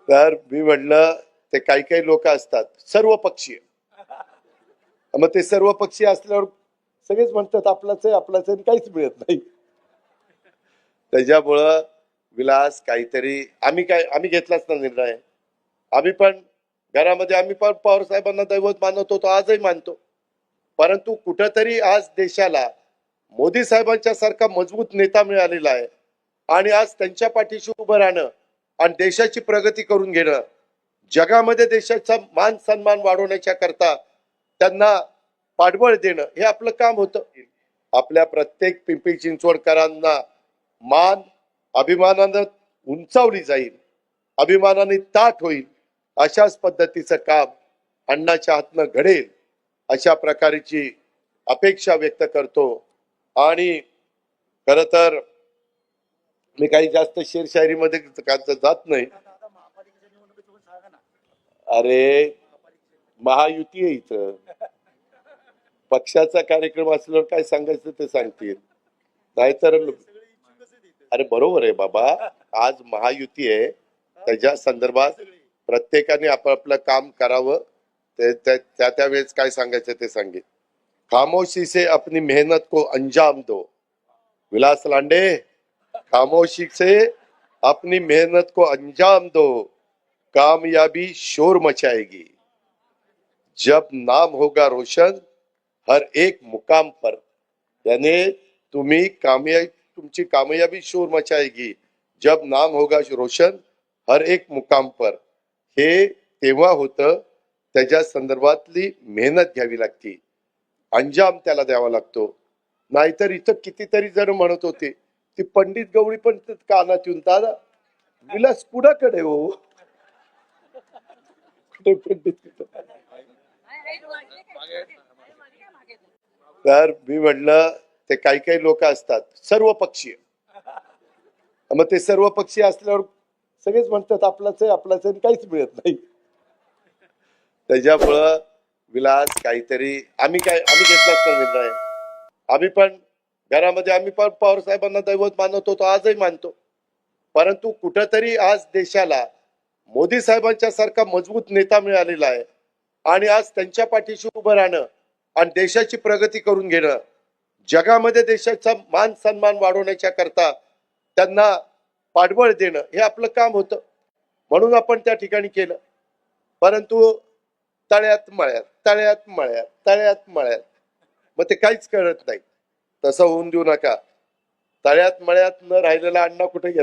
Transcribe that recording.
तर मी म्हटलं ते काही काही लोक असतात सर्व पक्षीय, मग ते सर्व पक्षीय असल्यावर सगळेच म्हणतात आपलाच आहे आपलाच आहे, काहीच मिळत नाही. त्याच्यामुळं विलास काहीतरी आम्ही घेतलाच ना निर्णय. आम्ही पण घरामध्ये आम्ही पण पवार साहेबांना दैवत मानत होतो, आजही मानतो. परंतु कुठंतरी आज देशाला मोदी साहेबांच्या सारखा मजबूत नेता मिळालेला आहे आणि आज त्यांच्या पाठीशी उभं राहणं आणि देशाची प्रगती करून घेणं, जगामध्ये देशाचा मान सन्मान वाढवण्याच्या करता त्यांना पाठबळ देणं हे आपलं काम होतं. आपल्या प्रत्येक पिंपरी चिंचवडकरांना मान अभिमानानं उंचावली जाईल, अभिमानाने ताठ होईल, अशाच पद्धतीचं काम अण्णाच्या हातनं घडेल अशा प्रकारची अपेक्षा व्यक्त करतो. आणि खर तर मी काही जास्त शेरशायरीमध्ये जात नाही. अरे महायुती आहे इथं, पक्षाचा कार्यक्रम असल्यावर काय सांगायचं ते सांगतील, नाहीतर अरे बरोबर आहे बाबा, आज महायुती आहे, त्याच्या संदर्भात प्रत्येकाने आपापलं काम करावं, त्या वेळेस काय सांगायचं ते सांगेल. खामोशी से अपनी मेहनत को अंजाम दो. विलास लांडे, खामोशी से अपनी मेहनत को अंजाम दो, कामयाबी शोर मचाएगी. जब नाम होगा रोशन हर एक मुकाम पर, यानी तुमची कामयाबी शोर मचाएगी जब नाम होगा रोशन हर एक मुकाम पर. हे तेव्हा होतं, त्याच्या संदर्भातली मेहनत घ्यावी लागती, अंजाम त्याला द्यावा लागतो. नाहीतर इथं कितीतरी जण म्हणत होते, ती पंडित गवळी पण कानात येऊन दादा विलास कुणाकडे हो, तर मी म्हटलं ते काही काही लोक असतात सर्व पक्षीय, मग ते सर्व पक्षीय असल्यावर सगळेच म्हणतात आपलाच आहे आपलाच आहे, काहीच मिळत नाही. त्याच्यामुळं विलास काहीतरी आम्ही घेतलाच ना निर्णय. आम्ही पण घरामध्ये आम्ही पण पवार साहेबांना दैवत मानत होतो, आजही मानतो. परंतु कुठंतरी आज देशाला मोदी साहेबांच्या सारखा मजबूत नेता मिळालेला आहे आणि आज त्यांच्या पाठीशी उभं राहणं आणि देशाची प्रगती करून घेणं, जगामध्ये देशाचा मान सन्मान वाढवण्याच्या करता त्यांना पाठबळ देणं हे आपलं काम होतं. म्हणून आपण त्या ठिकाणी केलं. परंतु तळ्यात मळ्यात मग ते काहीच कळत नाही. तसं होऊन देऊ नका. तळ्यात मळ्यात न राहिलेला अण्णा कुठे गेला?